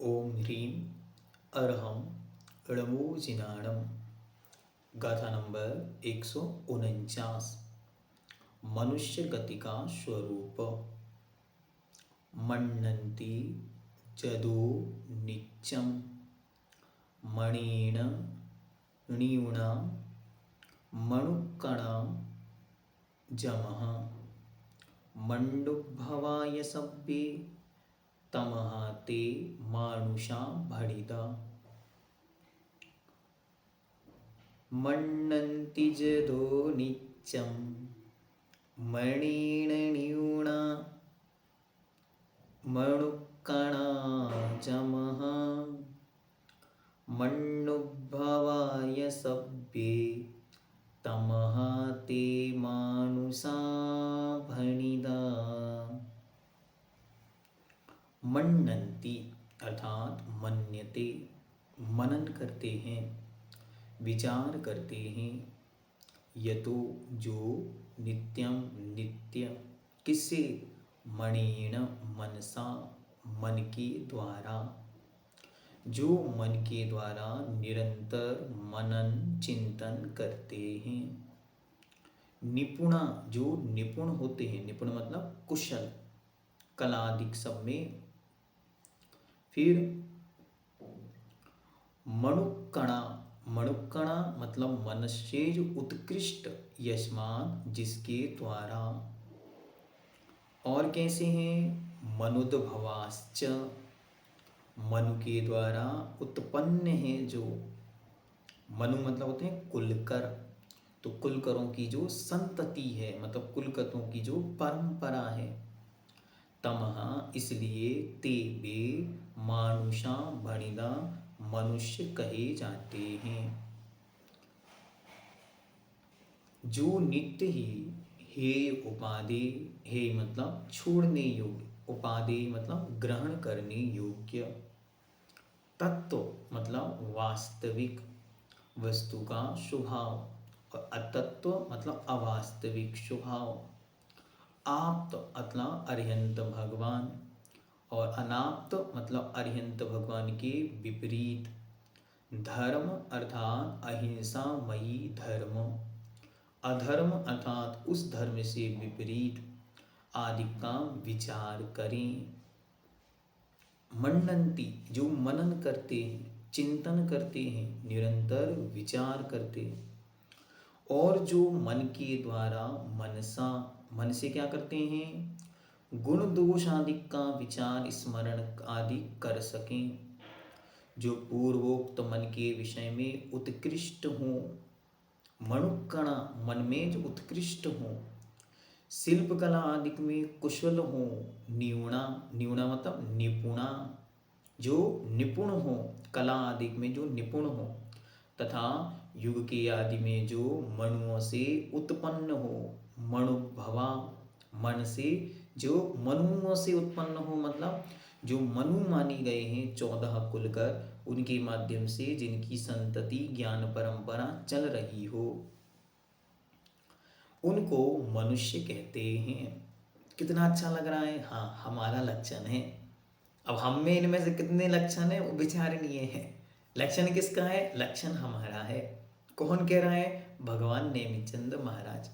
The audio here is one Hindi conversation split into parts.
ओम ह्रीं अरहम णमो जिनाणम। गाथा नंबर 149। मनुष्य गति का स्वरूप। मन्नन्ति जदो नित्यं मणिण णियूणा मणुकणा जमः मंडुभवाय सभ्ये तमः ते मानुषा भणिता। मन्नन्ति जदो नित्यं मणिण णियूणा मणुकणा जमः मंडुभवाय सभ्ये तमः ते मानुषा भणिता। मन्नन्ति अर्थात मन्यते, मनन करते हैं, विचार करते हैं। यतो जो, नित्यम नित्य, किससे? मणिण मनसा, मन के द्वारा। जो मन के द्वारा निरंतर मनन चिंतन करते हैं। निपुणा, जो निपुण होते हैं, निपुण मतलब कुशल, कलादिक सब में। फिर मणुकणा, मणुकणा मतलब मनुष्य जो उत्कृष्ट, यस्मात् जिसके द्वारा। और कैसे हैं? मनुद्भवाश्च, मनु के द्वारा उत्पन्न है जो। मनु मतलब होते हैं कुलकर, तो कुलकरों की जो संतति है, मतलब कुलकर्तों की जो परंपरा है। तमः इसलिए ते वे मानुषा भणिदा, मनुष्य कहे जाते हैं। जो नित्य ही हे उपाधि, हे मतलब छोड़ने योग्य, उपाधि मतलब ग्रहण करने योग्य, तत्व मतलब वास्तविक वस्तु का स्वभाव, और अतत्व मतलब अवास्तविक स्वभाव। आप्त मतलब अरिहंत भगवान, और अनाप्त मतलब अरिहंत भगवान के विपरीत। धर्म अर्थात अहिंसामयी धर्म, अधर्म अर्थात उस धर्म से विपरीत आदि का विचार करें। मन्नन्ति जो मनन करते हैं, चिंतन करते हैं, निरंतर विचार करते हैं। और जो मन के द्वारा मनसा, मन से क्या करते हैं? गुण दोष आदि का विचार स्मरण आदि कर सकें। जो पूर्वोक्त मन के विषय में उत्कृष्ट हों। मणुकणा मन में जो उत्कृष्ट हों, शिल्प कला आदि में कुशल हों। न्यूणा, न्यूणा मतलब निपुणा, जो निपुण हो, कला आदि में जो निपुण हो, तथा युग के आदि में जो मनुओं से उत्पन्न हो। मणुभवा, मन से जो मनुओं से उत्पन्न हो, मतलब जो मनु मानी गए हैं 14 कुलकर, उनके माध्यम से जिनकी संतति ज्ञान परंपरा चल रही हो, उनको मनुष्य कहते हैं। कितना अच्छा लग रहा है। हाँ, हमारा लक्षण है। अब हम में इनमें से कितने लक्षण है वो विचारणीय है। लक्षण किसका है? लक्षण हमारा है। कौन कह रहा है? भगवान नेमिचंद महाराज।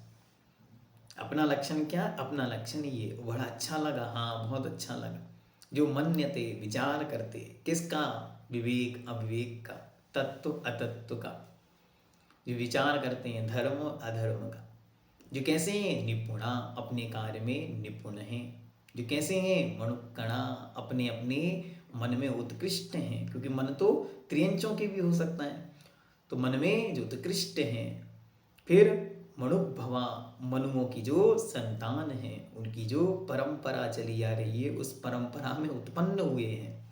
अपना लक्षण क्या? अपना लक्षण ये। बड़ा अच्छा लगा, हाँ बहुत अच्छा लगा। जो मन्यते, विचार करते, किसका? विवेक अविवेक का, तत्व अतत्व का, जो विचार करते हैं धर्म अधर्म का। जो कैसे हैं? निपुणा, अपने कार्य में निपुण हैं। जो कैसे हैं? मणुकणा, अपने अपने मन में उत्कृष्ट हैं, क्योंकि मन तो त्रियंचों के भी हो सकता है, तो मन में जो उत्कृष्ट हैं। फिर मणुभवा, मनुओं की जो संतान है, उनकी जो परंपरा चली आ रही है, उस परंपरा में उत्पन्न हुए हैं।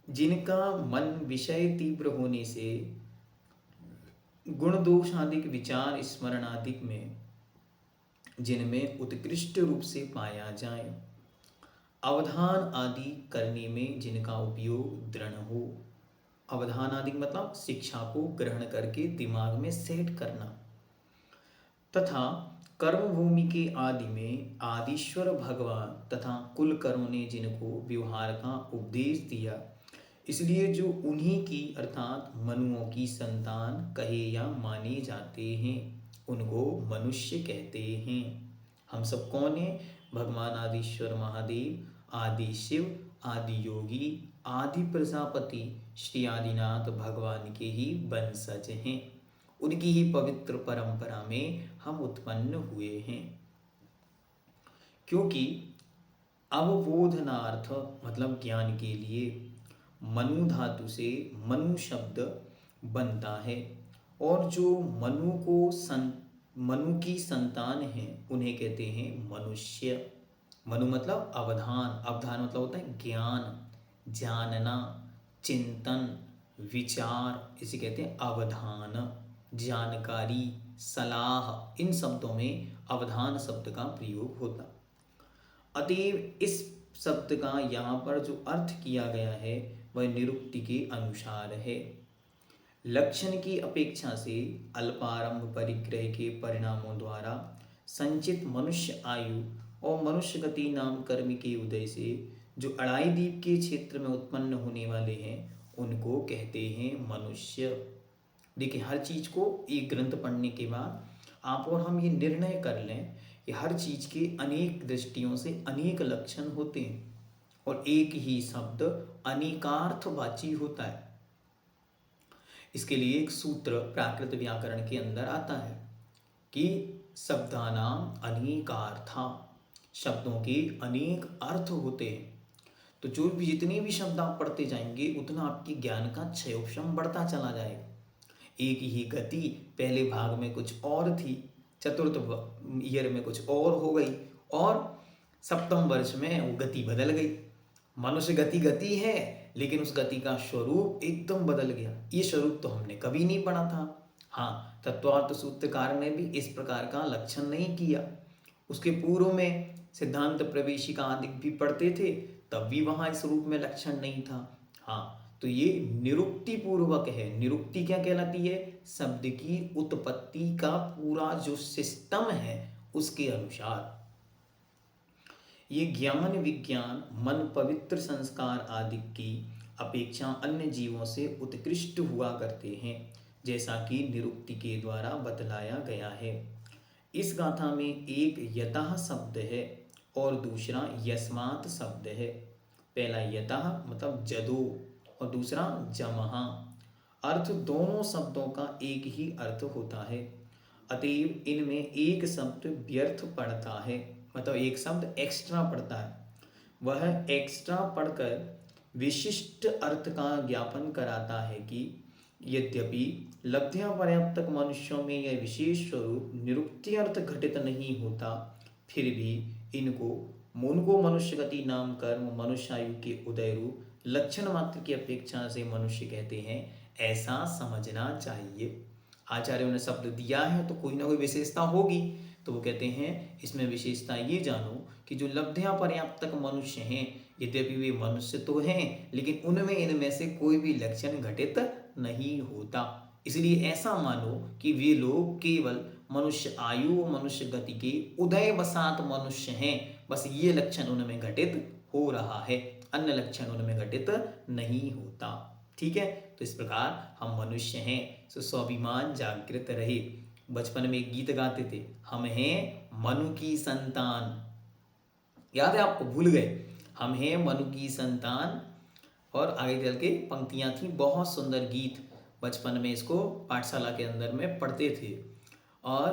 जिनका मन विषय तीव्र होने से गुण दोष आदि विचार स्मरण आदि में जिनमें उत्कृष्ट रूप से पाया जाए, अवधान आदि करने में जिनका उपयोग दृढ़ हो। अवधान आदि मतलब शिक्षा को ग्रहण करके दिमाग में सेट करना, तथा कर्म भूमि के आदि में आदिश्वर भगवान तथा कुल कर्म ने जिनको व्यवहार का उपदेश दिया, इसलिए जो उन्हीं की अर्थात मनुओं की संतान कहे या माने जाते हैं उनको मनुष्य कहते हैं। हम सब कौन हैं? भगवान आदिश्वर महादेव, आदि शिव, आदि योगी, आदि प्रजापति श्री आदिनाथ भगवान के ही वंशज हैं। उनकी ही पवित्र परंपरा में हम उत्पन्न हुए हैं। क्योंकि अवबोधनार्थ मतलब ज्ञान के लिए मनु धातु से मनु शब्द बनता है, और जो मनु की संतान हैं उन्हें कहते हैं मनुष्य। मनु मतलब अवधान, अवधान मतलब होता है ज्ञान, जानना, चिंतन, विचार, इसे कहते हैं अवधान। जानकारी, सलाह, इन शब्दों में अवधान शब्द का प्रयोग होता। अतएव इस शब्द का यहाँ पर जो अर्थ किया गया है वह निरुक्ति के अनुसार है। लक्षण की अपेक्षा से अल्पारंभ परिग्रह के परिणामों द्वारा संचित मनुष्य आयु और मनुष्य गति नाम कर्म के उदय से जो अढ़ाई द्वीप के क्षेत्र में उत्पन्न होने वाले हैं उनको कहते हैं मनुष्य। देखिए, हर चीज को एक ग्रंथ पढ़ने के बाद आप और हम ये निर्णय कर लें कि हर चीज के अनेक दृष्टियों से अनेक लक्षण होते हैं और एक ही शब्द अनेकार्थवाची होता है। इसके लिए एक सूत्र प्राकृत व्याकरण के अंदर आता है कि शब्दानाम अनेकार्था, शब्दों के अनेक अर्थ होते हैं। तो जो भी जितने भी शब्द आप पढ़ते जाएंगे उतना आपकी ज्ञान का क्षयोक्षम बढ़ता चला जाएगा। एक ही गति पहले भाग में कुछ और थी, चतुर्थ ईयर में कुछ और हो गई, और सप्तम वर्ष में वो गति बदल गई। मनुष्य गति गति है, लेकिन उस गति का स्वरूप एकदम बदल गया। ये स्वरूप तो हमने कभी नहीं पढ़ा था। हाँ, तत्वार्थ सूत्रकार ने भी इस प्रकार का लक्षण नहीं किया। उसके पूर्व में सिद्धांत प्रवेशिका आदि भी पढ़ते थे, तब भी वहाँ इस रूप में लक्षण नहीं था। हाँ, तो ये निरुक्ति पूर्वक है। निरुक्ति क्या कहलाती है? शब्द की उत्पत्ति का पूरा जो सिस्टम है उसके अनुसार। ये ज्ञान विज्ञान मन पवित्र संस्कार आदि की अपेक्षा अन्य जीवों से उत्कृष्ट हुआ करते हैं, जैसा कि निरुक्ति के द्वारा बतलाया गया है। इस गाथा में एक यतः शब्द है और दूसरा यस्मात् शब्द है। पहला यतः मतलब जदो और दूसरा जमहा। अर्थ दोनों शब्दों का एक ही अर्थ होता है, अतएव इनमें एक शब्द व्यर्थ पड़ता है, मतलब एक शब्द एक्स्ट्रा पड़ता है। वह एक्स्ट्रा पढ़कर विशिष्ट अर्थ का ज्ञापन कराता है कि यद्यपि लब्ध्या पर्याप्तक मनुष्यों में यह विशेष स्वरूप निरुक्ति अर्थ घटित नहीं होता, फिर भी उनको मनुष्य गति नाम कर्म मनुष्यायु के उदय रूप लक्षण मात्र की अपेक्षा से मनुष्य कहते हैं, ऐसा समझना चाहिए। आचार्यों ने शब्द दिया है तो कोई ना कोई विशेषता होगी, तो वो कहते हैं इसमें विशेषता ये जानो कि जो लब्ध्या पर्याप्तक मनुष्य हैं, यद्यपि वे मनुष्य तो हैं, लेकिन उनमें इनमें से कोई भी लक्षण घटित नहीं होता। इसलिए ऐसा मानो कि वे लोग केवल मनुष्य आयु और मनुष्य गति के उदय बसात मनुष्य हैं, बस ये लक्षण उनमें घटित हो रहा है, अन्य लक्षण उनमें घटित नहीं होता। ठीक है, तो इस प्रकार हम मनुष्य हैं, तो स्वाभिमान जागृत रहे। बचपन में एक गीत गाते थे, हम हैं मनु की संतान, याद है आपको? भूल गए? हम हैं मनु की संतान, और आगे चल के पंक्तियां थी, बहुत सुंदर गीत। बचपन में इसको पाठशाला के अंदर में पढ़ते थे, और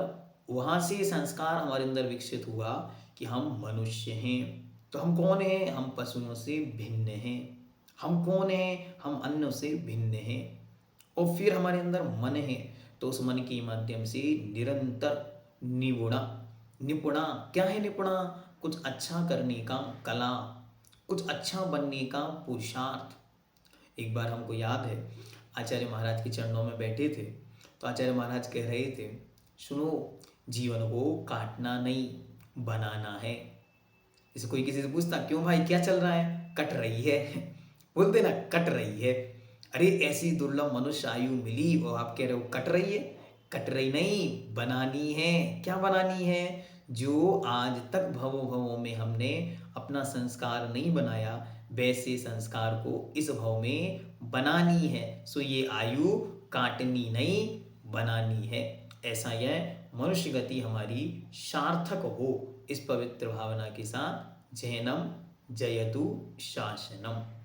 वहाँ से संस्कार हमारे अंदर विकसित हुआ कि हम मनुष्य हैं। तो हम कौन हैं? हम पशुओं से भिन्न हैं। हम कौन हैं? हम अन्यों से भिन्न हैं। और फिर हमारे अंदर मन है, तो उस मन के माध्यम से निरंतर निपुणा क्या है? निपुणा कुछ अच्छा करने का कला, कुछ अच्छा बनने का पुरुषार्थ। एक बार हमको याद है, आचार्य महाराज के चरणों में बैठे थे, तो आचार्य महाराज कह रहे थे, सुनो, जीवन को काटना नहीं बनाना है। जैसे कोई किसी से पूछता, क्यों भाई क्या चल रहा है? कट रही है। बोलते ना, कट रही है। अरे ऐसी दुर्लभ मनुष्य आयु मिली और आप कह रहे हो कट रही है? कट रही नहीं, बनानी है। क्या बनानी है? जो आज तक भवों भवों में हमने अपना संस्कार नहीं बनाया, वैसे संस्कार को इस भव में बनानी है। सो ये आयु काटनी नहीं, बनानी है। ऐसा यह मनुष्य गति हमारी सार्थक हो, इस पवित्र भावना के साथ जैनम जयतु शासनम।